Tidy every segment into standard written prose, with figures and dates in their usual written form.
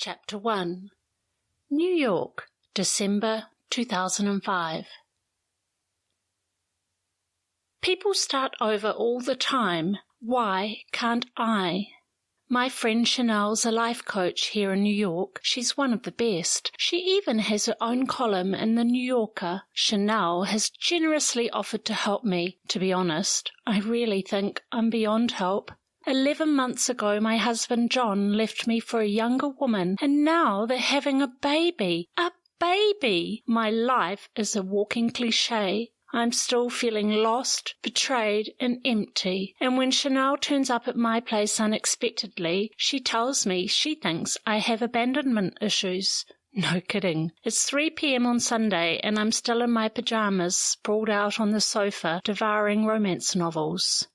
Chapter 1. New York, December 2005. People start over all the time. Why can't I? My friend Chanel's a life coach here in New York. She's one of the best. She even has her own column in the New Yorker. Chanel has generously offered to help me. To be honest, I really think I'm beyond help. 11 months ago, my husband John left me for a younger woman, and now they're having a baby. A baby! My life is a walking cliché. I'm still feeling lost, betrayed, and empty. And when Chanel turns up at my place unexpectedly, she tells me she thinks I have abandonment issues. No kidding. It's 3 p.m. on Sunday, and I'm still in my pajamas, sprawled out on the sofa, devouring romance novels.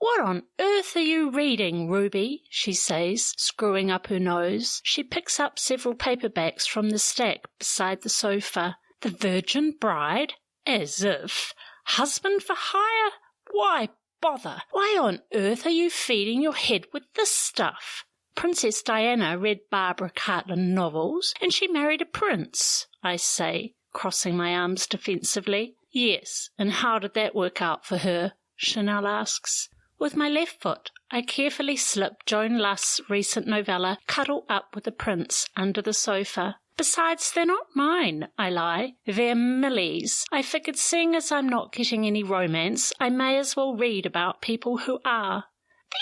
"What on earth are you reading, Ruby?" she says, screwing up her nose. She picks up several paperbacks from the stack beside the sofa. The Virgin Bride? As if. Husband for hire? Why bother? Why on earth are you feeding your head with this stuff? Princess Diana read Barbara Cartland novels, and she married a prince, I say, crossing my arms defensively. Yes, and how did that work out for her? Chanel asks. With my left foot, I carefully slip Joan Lust's recent novella, Cuddle Up with the Prince, under the sofa. Besides, they're not mine, I lie. They're Millie's. I figured seeing as I'm not getting any romance, I may as well read about people who are.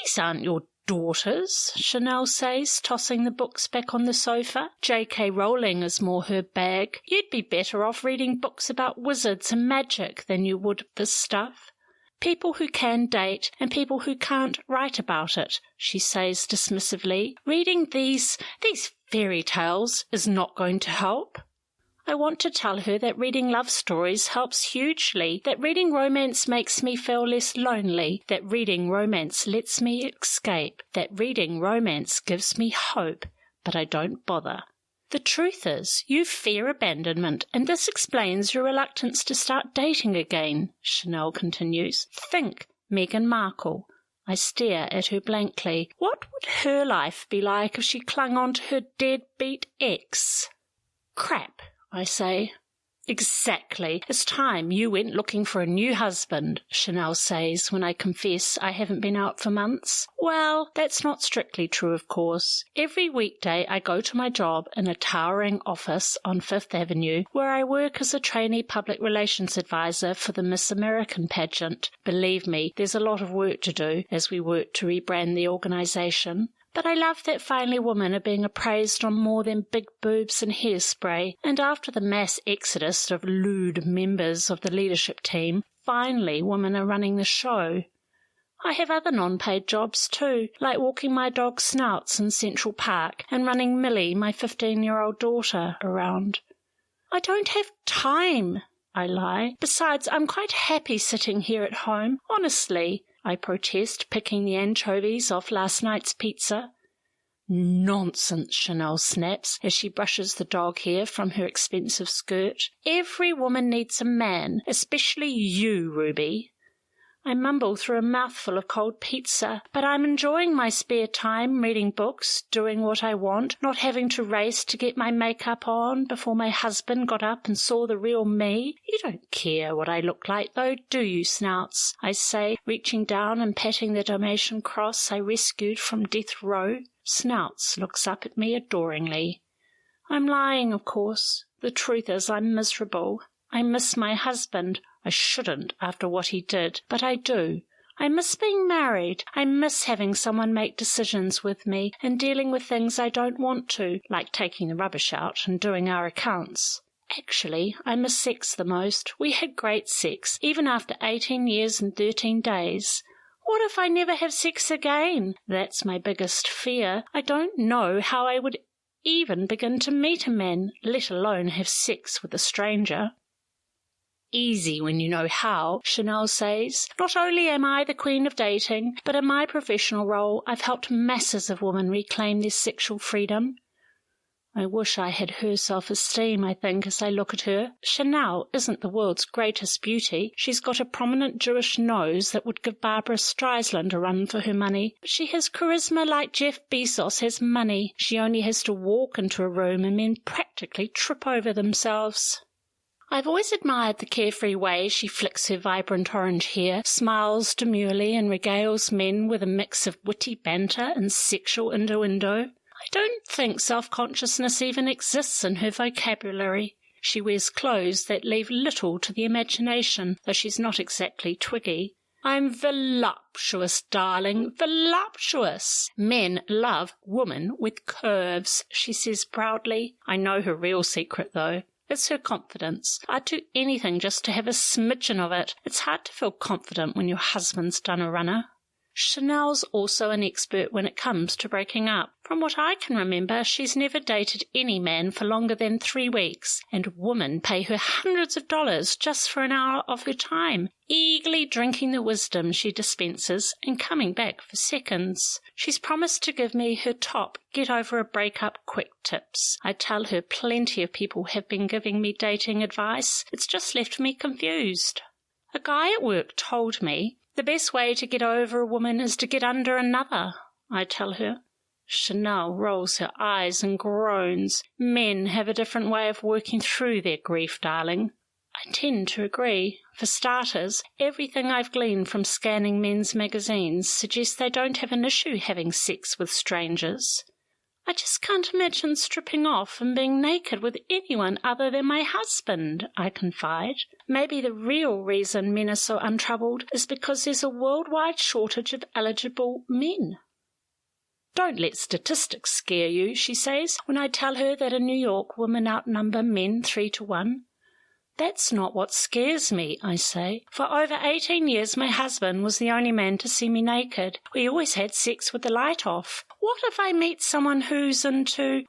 These aren't your daughters, Chanel says, tossing the books back on the sofa. J.K. Rowling is more her bag. You'd be better off reading books about wizards and magic than you would this stuff. People who can date and people who can't write about it, she says dismissively. Reading these fairy tales is not going to help. I want to tell her that reading love stories helps hugely, that reading romance makes me feel less lonely, that reading romance lets me escape, that reading romance gives me hope, but I don't bother. The truth is, you fear abandonment, and this explains your reluctance to start dating again, Chanel continues. Think, Meghan Markle. I stare at her blankly. What would her life be like if she clung on to her deadbeat ex? Crap, I say. Exactly. It's time you went looking for a new husband, Chanel says when I confess I haven't been out for months. Well, that's not strictly true, of course. Every weekday I go to my job in a towering office on Fifth Avenue where I work as a trainee public relations advisor for the Miss American pageant. Believe me, there's a lot of work to do as we work to rebrand the organization. But I love that finally women are being appraised on more than big boobs and hairspray, and after the mass exodus of lewd members of the leadership team, finally women are running the show. I have other non-paid jobs too, like walking my dog Snouts in Central Park and running Millie, my 15-year-old daughter, around. I don't have time, I lie. Besides, I'm quite happy sitting here at home, honestly. I protest, picking the anchovies off last night's pizza. Nonsense, Chanel snaps as she brushes the dog hair from her expensive skirt. Every woman needs a man, especially you, Ruby. I mumble through a mouthful of cold pizza, but I'm enjoying my spare time, reading books, doing what I want, not having to race to get my makeup on before my husband got up and saw the real me. You don't care what I look like, though, do you, Snouts? I say, reaching down and patting the Dalmatian cross I rescued from death row. Snouts looks up at me adoringly. I'm lying, of course. The truth is I'm miserable. I miss my husband. I shouldn't after what he did, but I do. I miss being married. I miss having someone make decisions with me and dealing with things I don't want to, like taking the rubbish out and doing our accounts. Actually, I miss sex the most. We had great sex, even after 18 years and 13 days. What if I never have sex again? That's my biggest fear. I don't know how I would even begin to meet a man, let alone have sex with a stranger. Easy when you know how, Chanel says. Not only am I the queen of dating, but in my professional role I've helped masses of women reclaim their sexual freedom. I wish I had her self-esteem, I think, as I look at her. Chanel isn't the world's greatest beauty. She's got a prominent Jewish nose that would give Barbara Streisand a run for her money. But she has charisma like Jeff Bezos has money. She only has to walk into a room and men practically trip over themselves. I've always admired the carefree way she flicks her vibrant orange hair, smiles demurely and regales men with a mix of witty banter and sexual innuendo. I don't think self-consciousness even exists in her vocabulary. She wears clothes that leave little to the imagination, though she's not exactly Twiggy. I'm voluptuous, darling, voluptuous. Men love women with curves, she says proudly. I know her real secret, though. It's her confidence. I'd do anything just to have a smidgen of it. It's hard to feel confident when your husband's done a runner. Chanel's also an expert when it comes to breaking up. From what I can remember, she's never dated any man for longer than 3 weeks, and women pay her hundreds of dollars just for an hour of her time, eagerly drinking the wisdom she dispenses and coming back for seconds. She's promised to give me her top get-over-a-breakup quick tips. I tell her plenty of people have been giving me dating advice. It's just left me confused. A guy at work told me, the best way to get over a woman is to get under another, I tell her. Chanel rolls her eyes and groans. Men have a different way of working through their grief, darling. I tend to agree. For starters, everything I've gleaned from scanning men's magazines suggests they don't have an issue having sex with strangers. I just can't imagine stripping off and being naked with anyone other than my husband, I confide. Maybe the real reason men are so untroubled is because there's a worldwide shortage of eligible men. Don't let statistics scare you, she says, when I tell her that in New York women outnumber men 3 to 1. That's not what scares me, I say. For over 18 years my husband was the only man to see me naked. We always had sex with the light off. What if I meet someone who's into,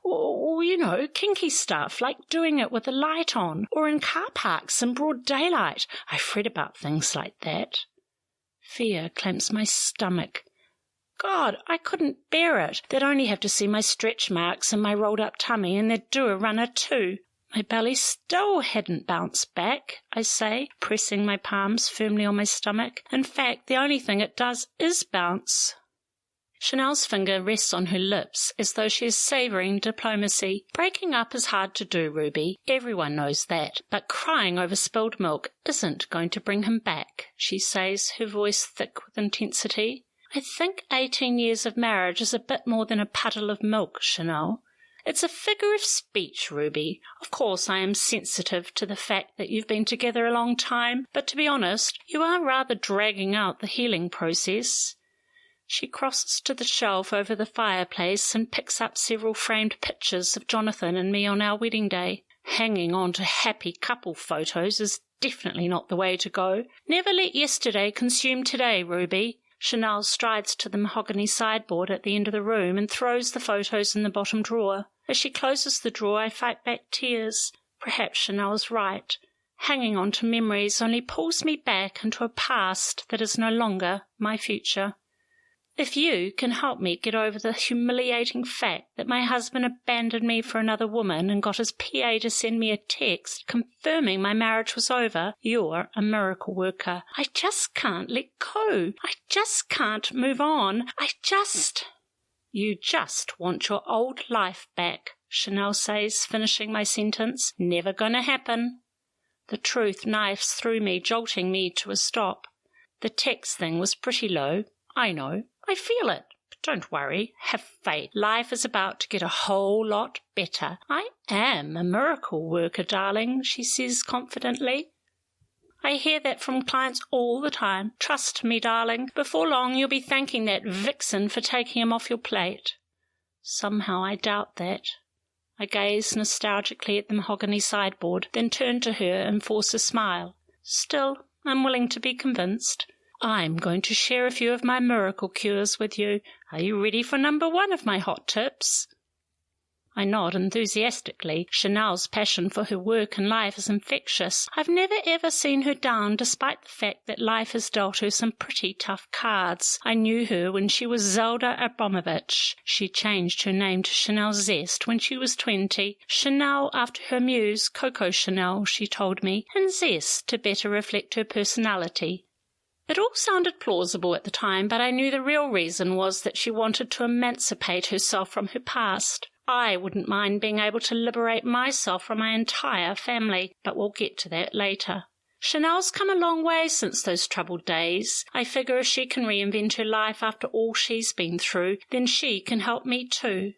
kinky stuff, like doing it with the light on, or in car parks in broad daylight? I've read about things like that. Fear clamps my stomach. God, I couldn't bear it. They'd only have to see my stretch marks and my rolled-up tummy, and they'd do a runner too. My belly still hadn't bounced back, I say, pressing my palms firmly on my stomach. In fact, the only thing it does is bounce. Chanel's finger rests on her lips as though she is savouring diplomacy. Breaking up is hard to do, Ruby. Everyone knows that. But crying over spilled milk isn't going to bring him back, she says, her voice thick with intensity. I think 18 years of marriage is a bit more than a puddle of milk, Chanel. It's a figure of speech, Ruby. Of course, I am sensitive to the fact that you've been together a long time, but to be honest, you are rather dragging out the healing process. She crosses to the shelf over the fireplace and picks up several framed pictures of Jonathan and me on our wedding day. Hanging on to happy couple photos is definitely not the way to go. Never let yesterday consume today, Ruby. Chanel strides to the mahogany sideboard at the end of the room and throws the photos in the bottom drawer. As she closes the drawer, I fight back tears. Perhaps Chanel's right. Hanging on to memories only pulls me back into a past that is no longer my future. If you can help me get over the humiliating fact that my husband abandoned me for another woman and got his PA to send me a text confirming my marriage was over, you're a miracle worker. I just can't let go. I just can't move on. You just want your old life back, Chanel says, finishing my sentence. Never gonna happen. The truth knives through me, jolting me to a stop. The text thing was pretty low, I know. I feel it, but don't worry, have faith. Life is about to get a whole lot better. I am a miracle worker, darling, she says confidently. I hear that from clients all the time. Trust me, darling, before long you'll be thanking that vixen for taking him off your plate. Somehow I doubt that. I gaze nostalgically at the mahogany sideboard, then turn to her and force a smile. Still, I'm willing to be convinced. I'm going to share a few of my miracle cures with you. Are you ready for number 1 of my hot tips? I nod enthusiastically. Chanel's passion for her work and life is infectious. I've never ever seen her down, despite the fact that life has dealt her some pretty tough cards. I knew her when she was Zelda Abramovich. She changed her name to Chanel Zest when she was 20. Chanel after her muse, Coco Chanel, she told me, and Zest to better reflect her personality. It all sounded plausible at the time, but I knew the real reason was that she wanted to emancipate herself from her past. I wouldn't mind being able to liberate myself from my entire family, but we'll get to that later. Chanel's come a long way since those troubled days. I figure if she can reinvent her life after all she's been through, then she can help me too.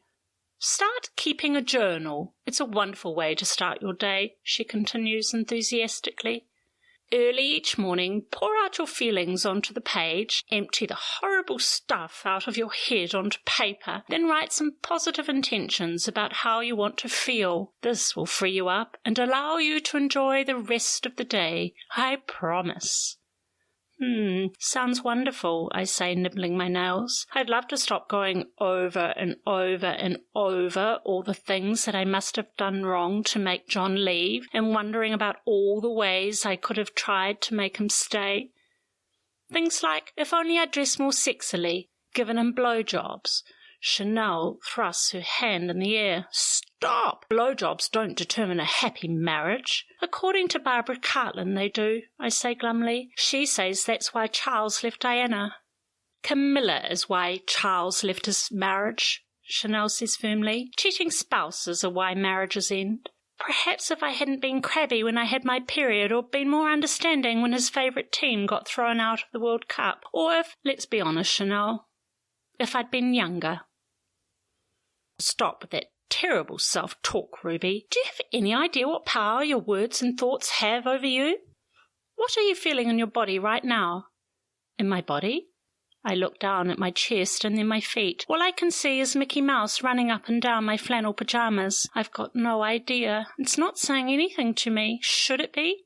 Start keeping a journal. It's a wonderful way to start your day, she continues enthusiastically. Early each morning, pour out your feelings onto the page, empty the horrible stuff out of your head onto paper, then write some positive intentions about how you want to feel. This will free you up and allow you to enjoy the rest of the day, I promise. Sounds wonderful, I say, nibbling my nails. I'd love to stop going over and over and over all the things that I must have done wrong to make John leave, and wondering about all the ways I could have tried to make him stay. Things like, if only I'd dressed more sexily, given him blowjobs. Chanel thrusts her hand in the air. Stop! Blowjobs don't determine a happy marriage. According to Barbara Cartland, they do, I say glumly. She says that's why Charles left Diana. Camilla is why Charles left his marriage, Chanel says firmly. Cheating spouses are why marriages end. Perhaps if I hadn't been crabby when I had my period, or been more understanding when his favourite team got thrown out of the World Cup, or if, let's be honest, Chanel, if I'd been younger. Stop with that terrible self-talk, Ruby. Do you have any idea what power your words and thoughts have over you? What are you feeling in your body right now? In my body? I look down at my chest and then my feet. All I can see is Mickey Mouse running up and down my flannel pajamas. I've got no idea. It's not saying anything to me. Should it be?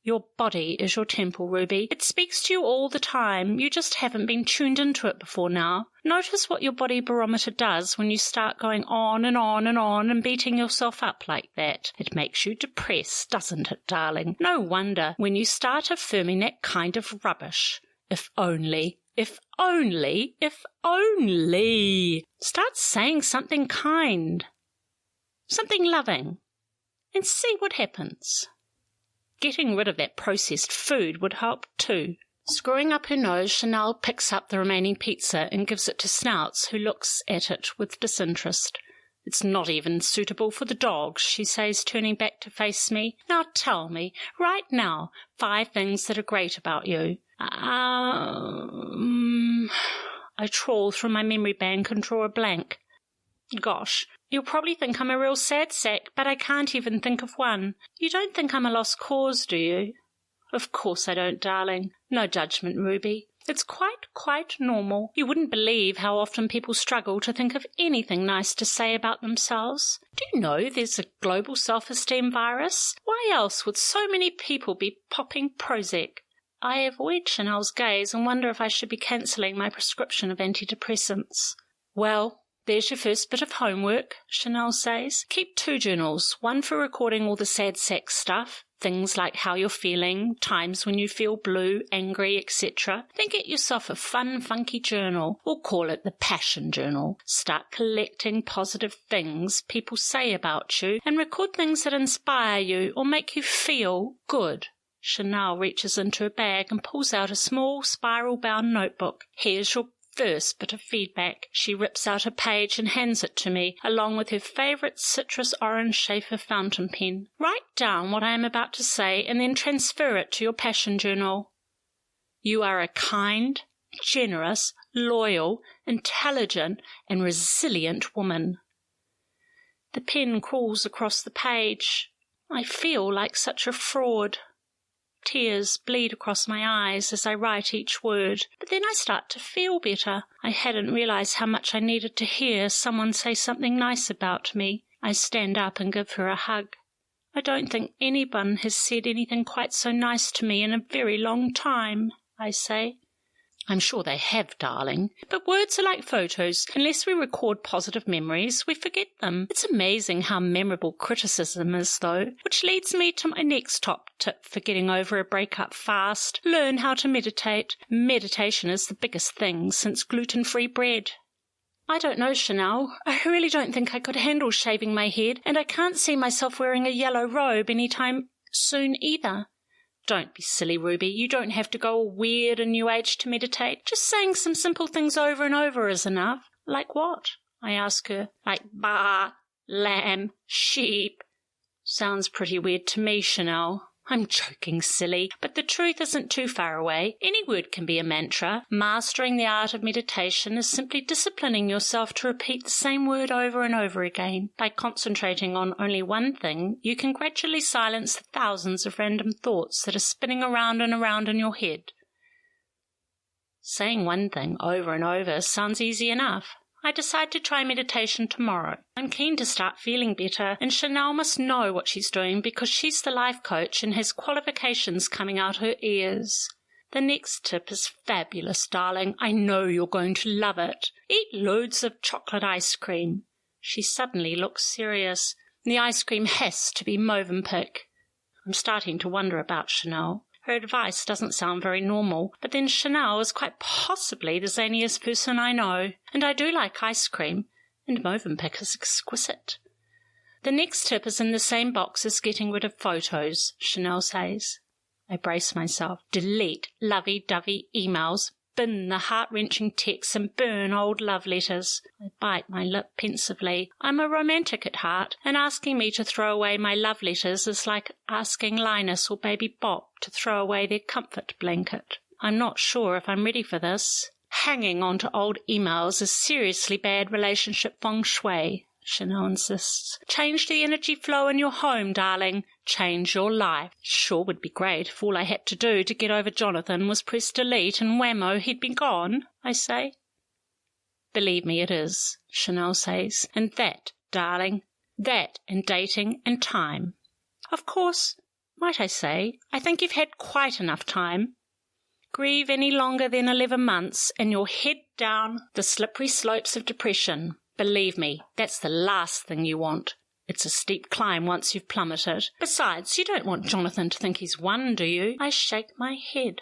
Your body is your temple, Ruby. It speaks to you all the time. You just haven't been tuned into it before now. Notice what your body barometer does when you start going on and on and on and beating yourself up like that. It makes you depressed, doesn't it, darling? No wonder when you start affirming that kind of rubbish. If only, if only, if only. Start saying something kind, something loving, and see what happens. Getting rid of that processed food would help too. Screwing up her nose, Chanel picks up the remaining pizza and gives it to Snouts, who looks at it with disinterest. It's not even suitable for the dogs, she says, turning back to face me. Now tell me, right now, 5 things that are great about you. I trawl through my memory bank and draw a blank. Gosh, you'll probably think I'm a real sad sack, but I can't even think of one. You don't think I'm a lost cause, do you? Of course I don't, darling. No judgment, Ruby. It's quite normal. You wouldn't believe how often people struggle to think of anything nice to say about themselves. Do you know there's a global self-esteem virus? Why else would so many people be popping Prozac? I avoid Chanel's gaze and wonder if I should be cancelling my prescription of antidepressants. Well, there's your first bit of homework, Chanel says. Keep 2 journals, one for recording all the sad sack stuff, things like how you're feeling, times when you feel blue, angry, etc. Then get yourself a fun, funky journal. We'll call it the Passion Journal. Start collecting positive things people say about you and record things that inspire you or make you feel good. Chanel reaches into her bag and pulls out a small spiral-bound notebook. Here's your first bit of feedback. She rips out a page and hands it to me, along with her favourite citrus orange Schaefer fountain pen. Write down what I am about to say and then transfer it to your Passion Journal. You are a kind, generous, loyal, intelligent, and resilient woman. The pen crawls across the page. I feel like such a fraud. Tears bleed across my eyes as I write each word, but then I start to feel better. I hadn't realized how much I needed to hear someone say something nice about me. I stand up and give her a hug. I don't think anyone has said anything quite so nice to me in a very long time, I say. I'm sure they have, darling. But words are like photos. Unless we record positive memories, we forget them. It's amazing how memorable criticism is, though, which leads me to my next top tip for getting over a breakup fast. Learn how to meditate. Meditation is the biggest thing since gluten-free bread. I don't know, Chanel. I really don't think I could handle shaving my head, and I can't see myself wearing a yellow robe any time soon either. Don't be silly, Ruby. You don't have to go all weird and new age to meditate. Just saying some simple things over and over is enough. Like what? I ask her. Like bar, lamb, sheep. Sounds pretty weird to me, Chanel. I'm joking, silly, but the truth isn't too far away. Any word can be a mantra. Mastering the art of meditation is simply disciplining yourself to repeat the same word over and over again. By concentrating on only one thing, you can gradually silence the thousands of random thoughts that are spinning around and around in your head. Saying one thing over and over sounds easy enough. I decide to try meditation tomorrow. I'm keen to start feeling better, and Chanel must know what she's doing because she's the life coach and has qualifications coming out her ears. The next tip is fabulous, darling. I know you're going to love it. Eat loads of chocolate ice cream. She suddenly looks serious. The ice cream has to be Movenpick. I'm starting to wonder about Chanel. Her advice doesn't sound very normal, but then Chanel is quite possibly the zaniest person I know, and I do like ice cream, and Movenpick is exquisite. The next tip is in the same box as getting rid of photos, Chanel says. I brace myself. Delete lovey-dovey emails, bin the heart-wrenching texts, and burn old love letters. I bite my lip pensively. I'm a romantic at heart, and asking me to throw away my love letters is like asking Linus or baby Bop to throw away their comfort blanket. I'm not sure if I'm ready for this. Hanging on to old emails is seriously bad relationship feng shui, Chanel insists. Change the energy flow in your home, darling. Change your life. Sure would be great if all I had to do to get over Jonathan was press delete and whammo, he'd be gone, I say. Believe me, it is, Chanel says. And that, darling, that and dating and time. Of course, might I say, I think you've had quite enough time. Grieve any longer than 11 months and you'll head down the slippery slopes of depression. Believe me, that's the last thing you want. It's a steep climb once you've plummeted. Besides, you don't want Jonathan to think he's won, do you? I shake my head.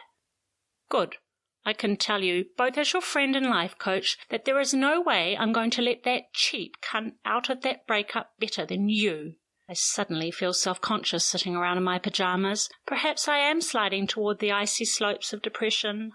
Good. I can tell you, both as your friend and life coach, that there is no way I'm going to let that cheap cunt out of that breakup better than you. I suddenly feel self-conscious sitting around in my pajamas. Perhaps I am sliding toward the icy slopes of depression.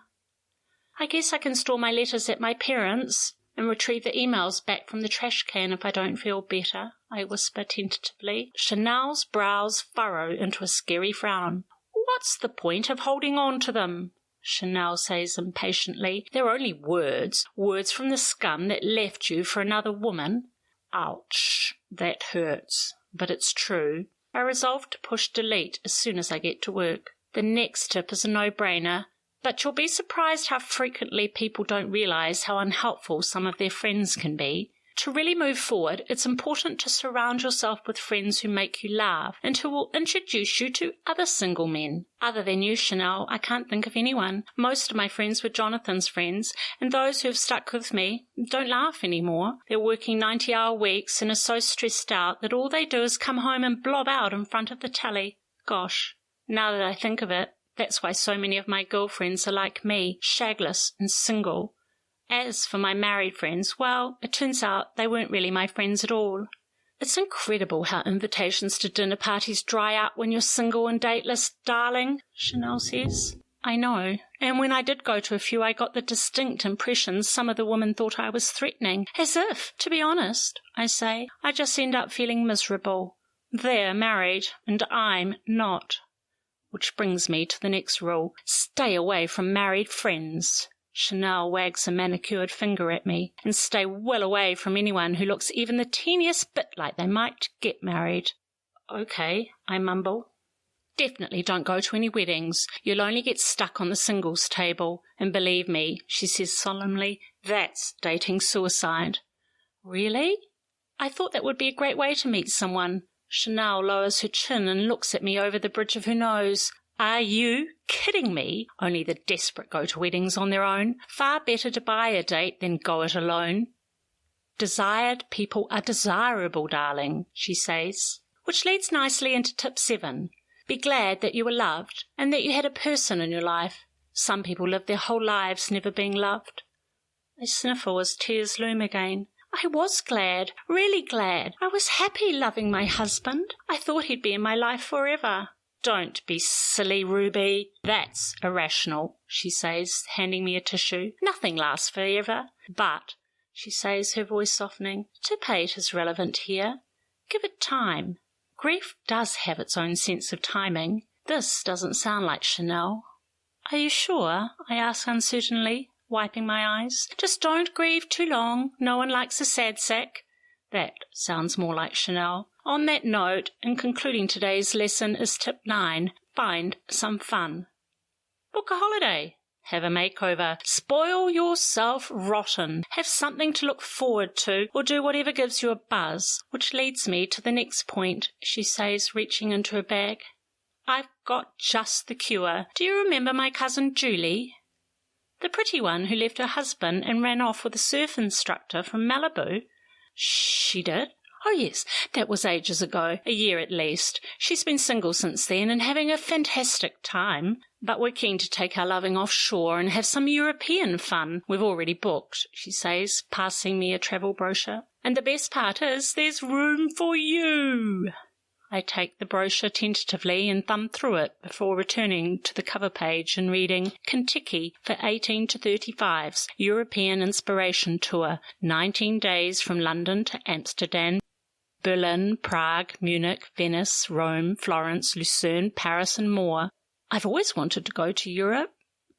I guess I can store my letters at my parents' and retrieve the emails back from the trash can if I don't feel better, I whisper tentatively. Chanel's brows furrow into a scary frown. What's the point of holding on to them? Chanel says impatiently. They're only words from the scum that left you for another woman. Ouch, that hurts, but it's true. I resolve to push delete as soon as I get to work. The next tip is a no-brainer. But you'll be surprised how frequently people don't realize how unhelpful some of their friends can be. To really move forward, it's important to surround yourself with friends who make you laugh and who will introduce you to other single men. Other than you, Chanel, I can't think of anyone. Most of my friends were Jonathan's friends, and those who have stuck with me don't laugh anymore. They're working 90-hour weeks and are so stressed out that all they do is come home and blob out in front of the telly. Gosh, now that I think of it, that's why so many of my girlfriends are like me, shagless and single. As for my married friends, well, it turns out they weren't really my friends at all. It's incredible how invitations to dinner parties dry up when you're single and dateless, darling, Chanel says. I know, and when I did go to a few, I got the distinct impression some of the women thought I was threatening. As if, to be honest, I say, I just end up feeling miserable. They're married, and I'm not. Which brings me to the next rule. Stay away from married friends. Chanel wags a manicured finger at me. And stay well away from anyone who looks even the teeniest bit like they might get married. Okay, I mumble. Definitely don't go to any weddings. You'll only get stuck on the singles table. And believe me, she says solemnly, that's dating suicide. Really? I thought that would be a great way to meet someone. Chanel lowers her chin and looks at me over the bridge of her nose. Are you kidding me? Only the desperate go to weddings on their own. Far better to buy a date than go it alone. Desired people are desirable, darling, she says, which leads nicely into tip 7. Be glad that you were loved and that you had a person in your life. Some people live their whole lives never being loved. I sniffle as tears loom again. I was glad, really glad. I was happy loving my husband. I thought he'd be in my life forever. Don't be silly, Ruby. That's irrational, she says, handing me a tissue. Nothing lasts forever. But, she says, her voice softening, tip 8 is relevant here. Give it time. Grief does have its own sense of timing. This doesn't sound like Chanel. Are you sure? I ask uncertainly, wiping my eyes. Just don't grieve too long. No one likes a sad sack. That sounds more like Chanel. On that note, in concluding today's lesson is tip 9, find some fun. Book a holiday. Have a makeover. Spoil yourself rotten. Have something to look forward to, or do whatever gives you a buzz. Which leads me to the next point, she says, reaching into her bag. I've got just the cure. Do you remember my cousin Julie? The pretty one who left her husband and ran off with a surf instructor from Malibu? She did. Oh yes, that was ages ago, a year at least. She's been single since then and having a fantastic time. But we're keen to take our loving offshore and have some European fun. We've already booked, she says, passing me a travel brochure. And the best part is there's room for you. I take the brochure tentatively and thumb through it before returning to the cover page and reading Kentucky for 18 to 35's European Inspiration Tour, 19 days from London to Amsterdam, Berlin, Prague, Munich, Venice, Rome, Florence, Lucerne, Paris and more. I've always wanted to go to Europe.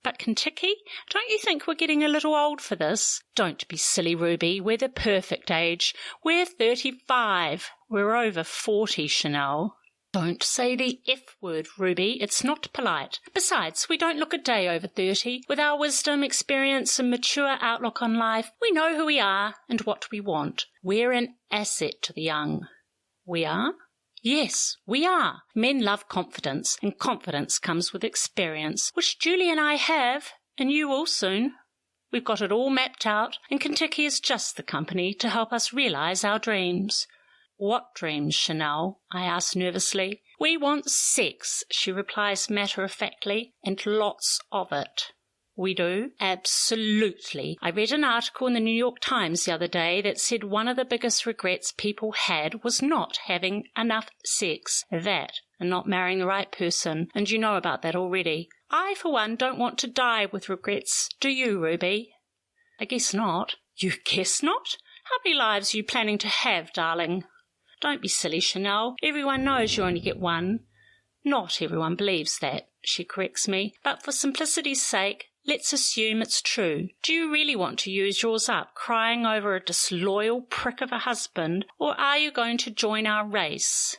But Kentucky? Don't you think we're getting a little old for this? Don't be silly, Ruby. We're the perfect age. We're 35. We're over 40, Chanel. Don't say the F word, Ruby. It's not polite. Besides, we don't look a day over 30. With our wisdom, experience and mature outlook on life, we know who we are and what we want. We're an asset to the young. We are? Yes, we are. Men love confidence, and confidence comes with experience, which Julie and I have, and you will soon. We've got it all mapped out, and Kentucky is just the company to help us realize our dreams. What dreams, Chanel? I ask nervously. We want sex, she replies matter-of-factly, and lots of it. We do? Absolutely. I read an article in the New York Times the other day that said one of the biggest regrets people had was not having enough sex. That, and not marrying the right person, and you know about that already. I, for one, don't want to die with regrets. Do you, Ruby? I guess not. You guess not? How many lives are you planning to have, darling? Don't be silly, Chanel. Everyone knows you only get one. Not everyone believes that, she corrects me, but for simplicity's sake, let's assume it's true. Do you really want to use yours up, crying over a disloyal prick of a husband, or are you going to join our race?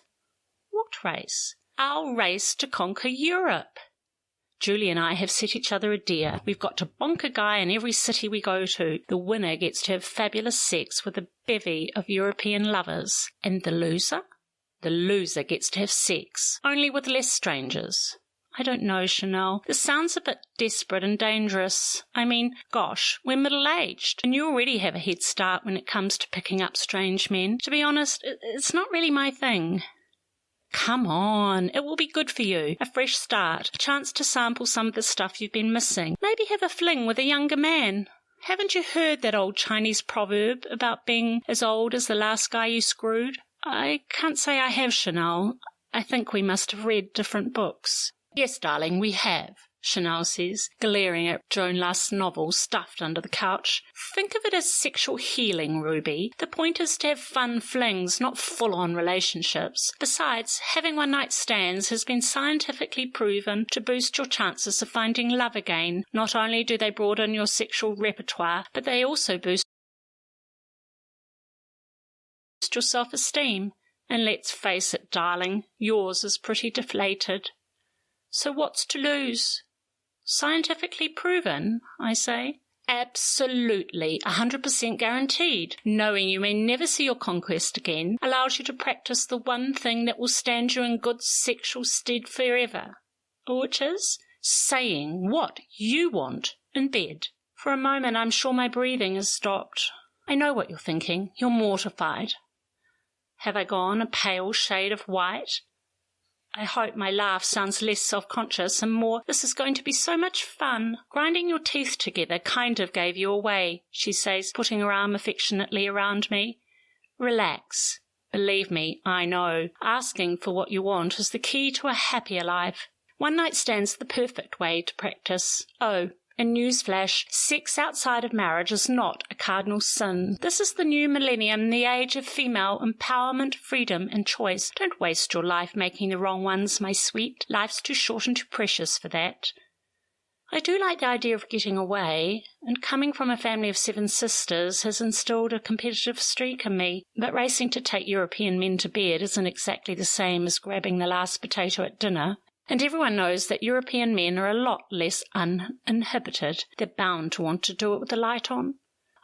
What race? Our race to conquer Europe. Julie and I have set each other a deal. We've got to bonk a guy in every city we go to. The winner gets to have fabulous sex with a bevy of European lovers. And the loser? The loser gets to have sex, only with less strangers. I don't know, Chanel. This sounds a bit desperate and dangerous. I mean, gosh, we're middle-aged, and you already have a head start when it comes to picking up strange men. To be honest, it's not really my thing. Come on, it will be good for you. A fresh start, a chance to sample some of the stuff you've been missing. Maybe have a fling with a younger man. Haven't you heard that old Chinese proverb about being as old as the last guy you screwed? I can't say I have, Chanel. I think we must have read different books. Yes, darling, we have, Chanel says, glaring at Joan Last's novel stuffed under the couch. Think of it as sexual healing, Ruby. The point is to have fun flings, not full-on relationships. Besides, having one-night stands has been scientifically proven to boost your chances of finding love again. Not only do they broaden your sexual repertoire, but they also boost your self-esteem. And let's face it, darling, yours is pretty deflated. So what's to lose? Scientifically proven, I say. Absolutely, 100% guaranteed. Knowing you may never see your conquest again allows you to practice the one thing that will stand you in good sexual stead forever. which is saying what you want in bed. For a moment, I'm sure my breathing has stopped. I know what you're thinking. You're mortified. Have I gone a pale shade of white? I hope my laugh sounds less self-conscious and more, this is going to be so much fun. Grinding your teeth together kind of gave you away, she says, putting her arm affectionately around me. Relax. Believe me, I know. Asking for what you want is the key to a happier life. One night stand's the perfect way to practice. Oh, and newsflash, sex outside of marriage is not a cardinal sin. This is the new millennium, the age of female empowerment, freedom, and choice. Don't waste your life making the wrong ones, my sweet. Life's too short and too precious for that. I do like the idea of getting away, and coming from a family of 7 sisters has instilled a competitive streak in me, but racing to take European men to bed isn't exactly the same as grabbing the last potato at dinner. And everyone knows that European men are a lot less uninhibited. They're bound to want to do it with the light on.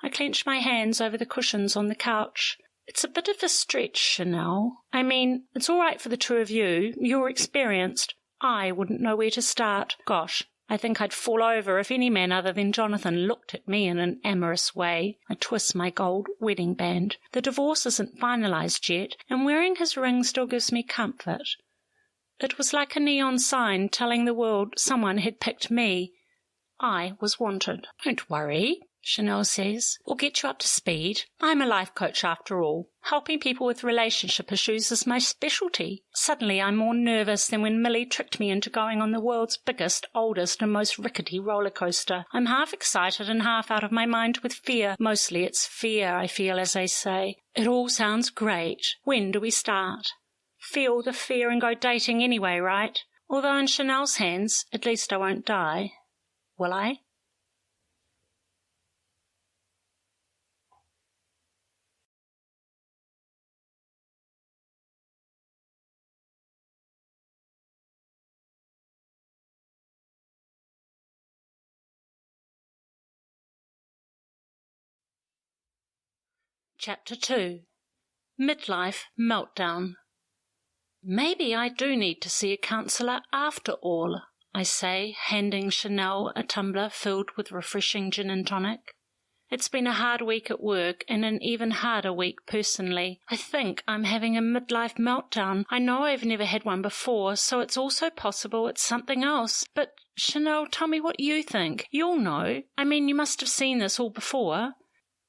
I clench my hands over the cushions on the couch. It's a bit of a stretch, Chanel. I mean, it's all right for the 2 of you. You're experienced. I wouldn't know where to start. Gosh, I think I'd fall over if any man other than Jonathan looked at me in an amorous way. I twist my gold wedding band. The divorce isn't finalized yet, and wearing his ring still gives me comfort. It was like a neon sign telling the world someone had picked me. I was wanted. Don't worry, Chanel says. We'll get you up to speed. I'm a life coach after all. Helping people with relationship issues is my specialty. Suddenly I'm more nervous than when Millie tricked me into going on the world's biggest, oldest and most rickety roller coaster. I'm half excited and half out of my mind with fear. Mostly it's fear, I feel, as I say. It all sounds great. When do we start? Feel the fear and go dating anyway, right? Although in Chanel's hands, at least I won't die. Will I? Chapter 2. Midlife Meltdown. Maybe I do need to see a counsellor after all, I say, handing Chanel a tumbler filled with refreshing gin and tonic. It's been a hard week at work and an even harder week personally. I think I'm having a midlife meltdown. I know I've never had one before, so it's also possible it's something else. But, Chanel, tell me what you think. You'll know. I mean, you must have seen this all before.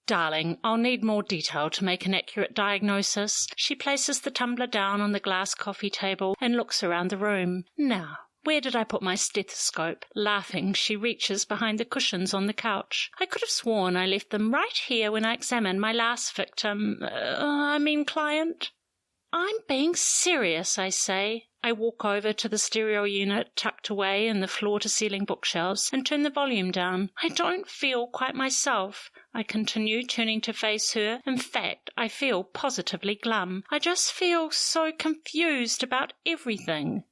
Darling, I'll need more detail to make an accurate diagnosis. She places the tumbler down on the glass coffee table and looks around the room. Now, where did I put my stethoscope? Laughing, she reaches behind the cushions on the couch. I could have sworn I left them right here when I examined my last victim, client. I'm being serious, I say. I walk over to the stereo unit tucked away in the floor-to-ceiling bookshelves and turn the volume down. I don't feel quite myself, I continue, turning to face her. In fact, I feel positively glum. I just feel so confused about everything.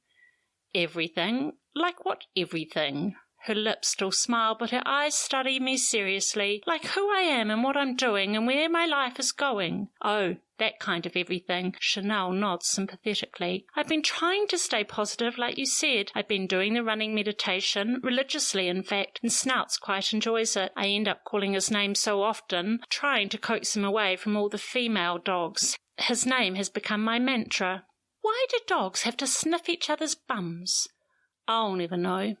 Everything? Like what everything? Her lips still smile, but her eyes study me seriously, like who I am and what I'm doing and where my life is going. Oh, that kind of everything. Chanel nods sympathetically. I've been trying to stay positive, like you said. I've been doing the running meditation, religiously in fact, and Snouts quite enjoys it. I end up calling his name so often, trying to coax him away from all the female dogs. His name has become my mantra. Why do dogs have to sniff each other's bums? I'll never know.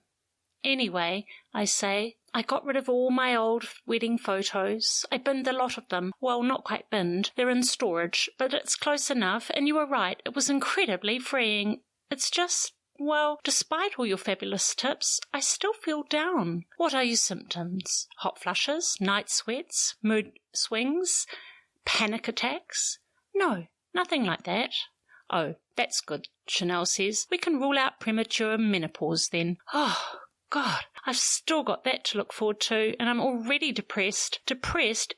Anyway, I say, I got rid of all my old wedding photos. I binned a lot of them. Well, not quite binned. They're in storage, but it's close enough, and you were right. It was incredibly freeing. It's just, well, despite all your fabulous tips, I still feel down. What are your symptoms? Hot flushes? Night sweats? Mood swings? Panic attacks? No, nothing like that. Oh, that's good, Chanel says. We can rule out premature menopause then. Oh, God, I've still got that to look forward to, and I'm already depressed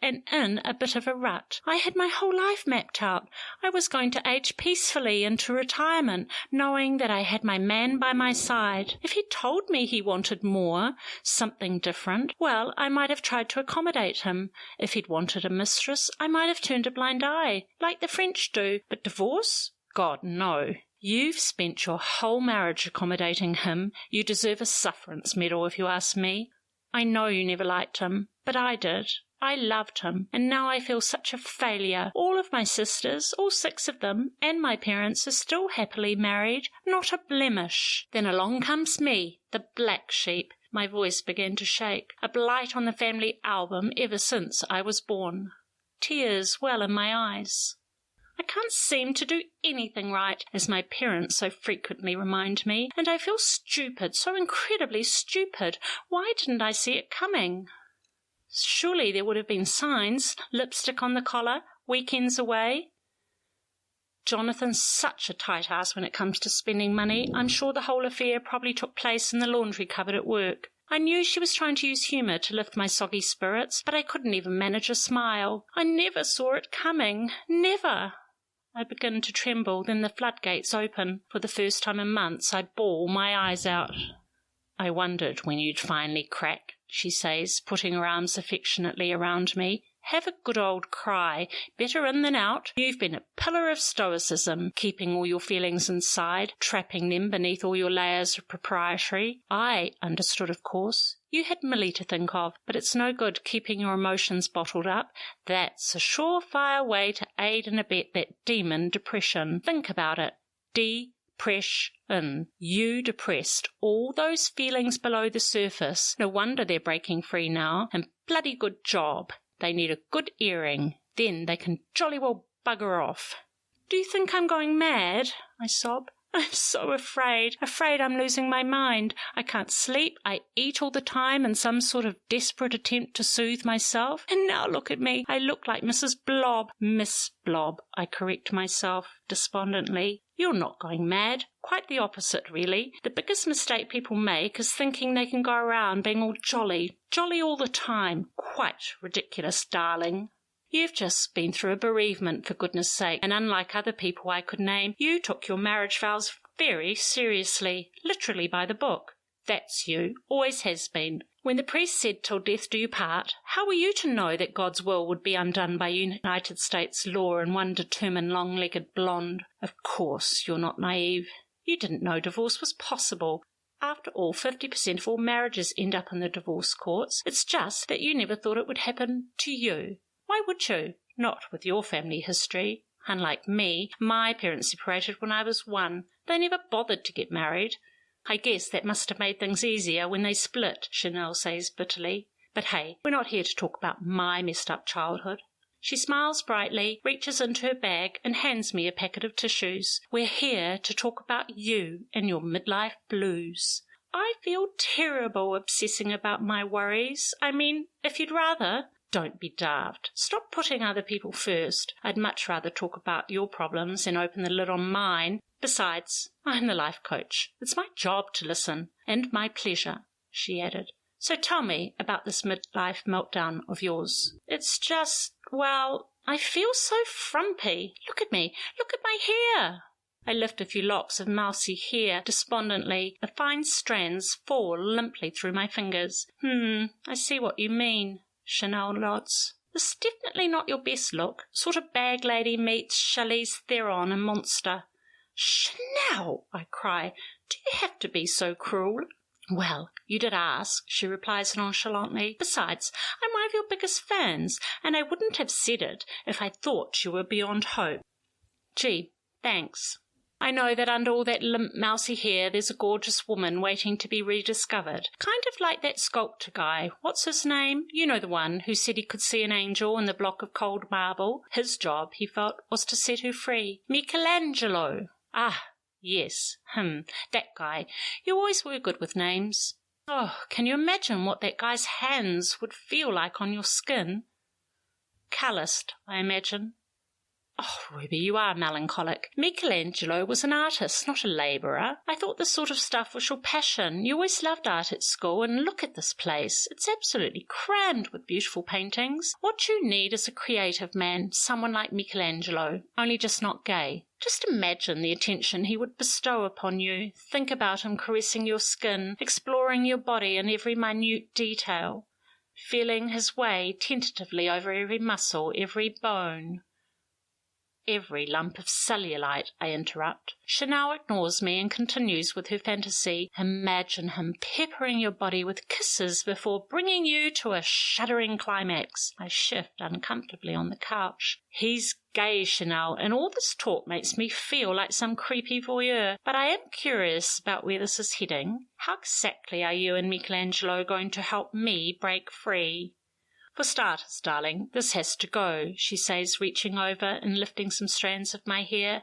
and in a bit of a rut. I had my whole life mapped out. I was going to age peacefully into retirement, knowing that I had my man by my side. If he'd told me he wanted more, something different, well, I might have tried to accommodate him. If he'd wanted a mistress, I might have turned a blind eye, like the French do. But divorce? God, no. You've spent your whole marriage accommodating him. You deserve a sufferance medal if you ask me. I know you never liked him, but I did. I loved him, and now I feel such a failure. All of my sisters, all 6 of them, and my parents are still happily married, not a blemish. Then along comes me, the black sheep. My voice began to shake, a blight on the family album ever since I was born. Tears well in my eyes. I can't seem to do anything right, as my parents so frequently remind me, and I feel stupid, so incredibly stupid. Why didn't I see it coming? Surely there would have been signs, lipstick on the collar, weekends away. Jonathan's such a tight ass when it comes to spending money. I'm sure the whole affair probably took place in the laundry cupboard at work. I knew she was trying to use humour to lift my soggy spirits, but I couldn't even manage a smile. I never saw it coming. Never. I begin to tremble, then the floodgates open. For the first time in months, I bawl my eyes out. I wondered when you'd finally crack, she says, putting her arms affectionately around me. Have a good old cry. Better in than out. You've been a pillar of stoicism, keeping all your feelings inside, trapping them beneath all your layers of propriety. I understood, of course. You had Millie to think of, but it's no good keeping your emotions bottled up. That's a surefire way to aid and abet that demon depression. Think about it. Depression. You depressed all those feelings below the surface. No wonder they're breaking free now, and bloody good job. They need a good earring. Then they can jolly well bugger off. Do you think I'm going mad? I sob. I'm so afraid I'm losing my mind. I can't sleep. I eat all the time in some sort of desperate attempt to soothe myself. And now look at me. I look like Mrs. Blob. Miss Blob, I correct myself despondently. You're not going mad. Quite the opposite, really. The biggest mistake people make is thinking they can go around being all jolly all the time. Quite ridiculous, darling. You've just been through a bereavement, for goodness sake, and unlike other people I could name, you took your marriage vows very seriously, literally by the book. That's you, always has been. When the priest said, "Till death do you part," how were you to know that God's will would be undone by United States law and one determined long-legged blonde? Of course you're not naive. You didn't know divorce was possible. After all, 50% of all marriages end up in the divorce courts. It's just that you never thought it would happen to you. Why would you? Not with your family history. Unlike me, my parents separated when I was 1. They never bothered to get married. I guess that must have made things easier when they split, Chanel says bitterly. But hey, we're not here to talk about my messed-up childhood. She smiles brightly, reaches into her bag, and hands me a packet of tissues. We're here to talk about you and your midlife blues. I feel terrible obsessing about my worries. I mean, if you'd rather... Don't be daft. Stop putting other people first. I'd much rather talk about your problems and open the lid on mine. Besides, I'm the life coach. It's my job to listen, and my pleasure, she added. So tell me about this midlife meltdown of yours. It's just, well, I feel so frumpy. Look at me. Look at my hair. I lift a few locks of mousy hair despondently. The fine strands fall limply through my fingers. I see what you mean. Chanel nods. It's definitely not your best look. Sort of bag lady meets Shelley's Theron and Monster. Chanel, I cry. Do you have to be so cruel? Well, you did ask, she replies nonchalantly. Besides, I'm one of your biggest fans, and I wouldn't have said it if I thought you were beyond hope. Gee, thanks. I know that under all that limp, mousy hair there's a gorgeous woman waiting to be rediscovered. Kind of like that sculptor guy. What's his name? You know the one who said he could see an angel in the block of cold marble. His job, he felt, was to set her free. Michelangelo. Ah, yes, that guy. You always were good with names. Oh, can you imagine what that guy's hands would feel like on your skin? Calloused, I imagine. Oh, Ruby, you are melancholic. Michelangelo was an artist, not a labourer. I thought this sort of stuff was your passion. You always loved art at school, and look at this place. It's absolutely crammed with beautiful paintings. What you need is a creative man, someone like Michelangelo, only just not gay. Just imagine the attention he would bestow upon you. Think about him caressing your skin, exploring your body in every minute detail, feeling his way tentatively over every muscle, every bone. every lump of cellulite, I interrupt. Chanel ignores me and continues with her fantasy. Imagine him peppering your body with kisses before bringing you to a shuddering climax. I shift uncomfortably on the couch. He's gay, Chanel, and all this talk makes me feel like some creepy voyeur. But I am curious about where this is heading. How exactly are you and Michelangelo going to help me break free? For starters, darling, this has to go, she says, reaching over and lifting some strands of my hair.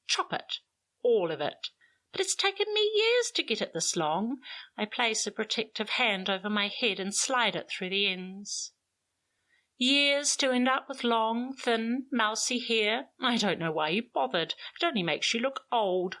Chop it. All of it. But it's taken me years to get it this long. I place a protective hand over my head and slide it through the ends. Years to end up with long, thin, mousy hair? I don't know why you bothered. It only makes you look old.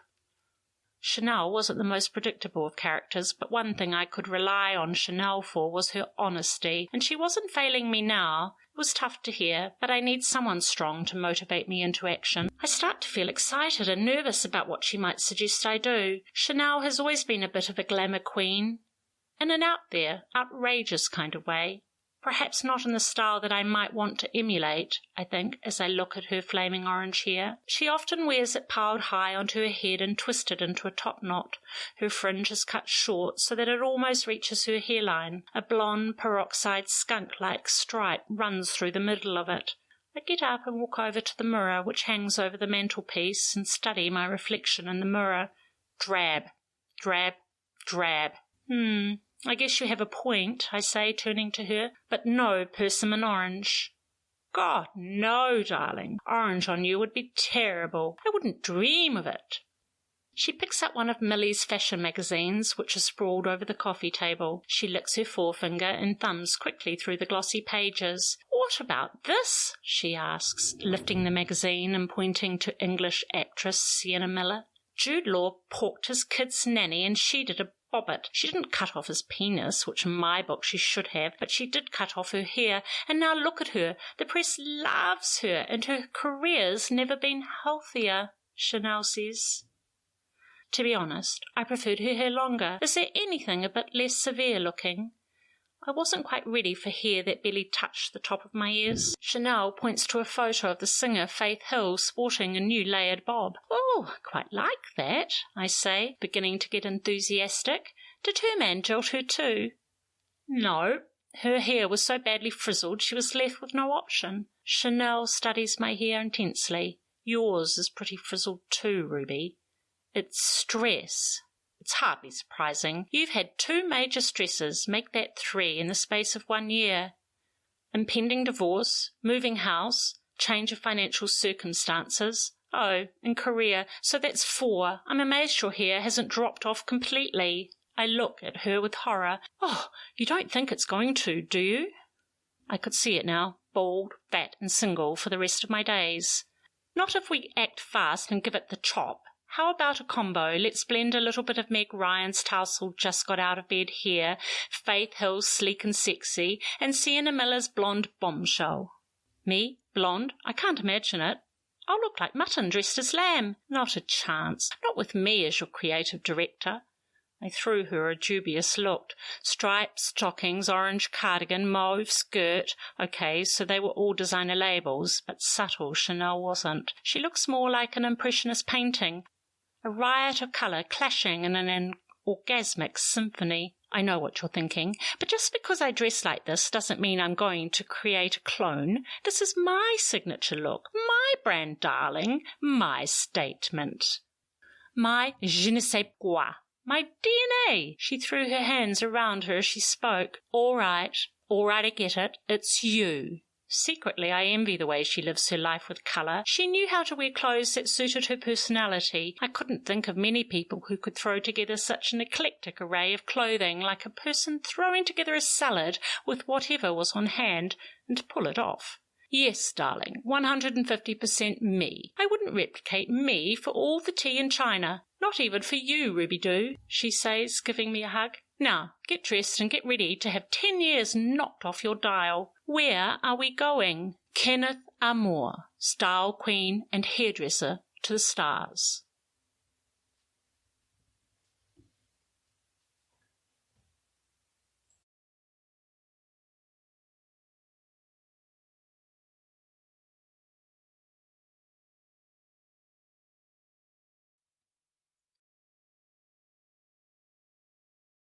Chanel wasn't the most predictable of characters, but one thing I could rely on Chanel for was her honesty, and she wasn't failing me now. It was tough to hear, but I need someone strong to motivate me into action. I start to feel excited and nervous about what she might suggest I do. Chanel has always been a bit of a glamour queen, in an out there, outrageous kind of way. Perhaps not in the style that I might want to emulate, I think, as I look at her flaming orange hair. She often wears it piled high onto her head and twisted into a top knot. Her fringe is cut short so that it almost reaches her hairline. A blonde peroxide skunk-like stripe runs through the middle of it. I get up and walk over to the mirror, which hangs over the mantelpiece, and study my reflection in the mirror. Drab, drab, drab. I guess you have a point, I say, turning to her, but no persimmon orange. God, no, darling. Orange on you would be terrible. I wouldn't dream of it. She picks up one of Millie's fashion magazines, which is sprawled over the coffee table. She licks her forefinger and thumbs quickly through the glossy pages. What about this? She asks, lifting the magazine and pointing to English actress Sienna Miller. Jude Law porked his kid's nanny and she did a bobbit. She didn't cut off his penis, which in my book she should have, but she did cut off her hair, and now look at her. The press loves her, and her career's never been healthier, Chanel says. To be honest, I preferred her hair longer. Is there anything a bit less severe looking? I wasn't quite ready for hair that barely touched the top of my ears. Chanel points to a photo of the singer Faith Hill sporting a new layered bob. Oh, I quite like that, I say, beginning to get enthusiastic. Did her man jilt her too? No. Her hair was so badly frizzled she was left with no option. Chanel studies my hair intensely. Yours is pretty frizzled too, Ruby. It's stress. It's hardly surprising. You've had 2 major stresses, make that 3 in the space of 1 year. Impending divorce, moving house, change of financial circumstances. Oh, and career, so that's 4. I'm amazed your hair hasn't dropped off completely. I look at her with horror. Oh, you don't think it's going to, do you? I could see it now, bald, fat and single for the rest of my days. Not if we act fast and give it the chop. How about a combo? Let's blend a little bit of Meg Ryan's tousled just got out of bed hair, Faith Hill's sleek and sexy, and Sienna Miller's blonde bombshell. Me? Blonde? I can't imagine it. I'll look like mutton dressed as lamb. Not a chance. Not with me as your creative director. I threw her a dubious look. Striped stockings, orange cardigan, mauve skirt. Okay, so they were all designer labels, but subtle Chanel wasn't. She looks more like an impressionist painting. A riot of colour clashing in an orgasmic symphony. I know what you're thinking, but just because I dress like this doesn't mean I'm going to create a clone. This is my signature look, my brand, darling, my statement. My je ne sais quoi, my DNA. She threw her hands around her as she spoke. All right, I get it. It's you. Secretly, I envy the way she lives her life with colour. She knew how to wear clothes that suited her personality. I couldn't think of many people who could throw together such an eclectic array of clothing, like a person throwing together a salad with whatever was on hand, and pull it off. Yes, darling, 150% me. I wouldn't replicate me for all the tea in China. Not even for you, Ruby-Doo, she says, giving me a hug. Now, get dressed and get ready to have 10 years knocked off your dial. Where are we going? Kenneth Amour, style queen and hairdresser to the stars.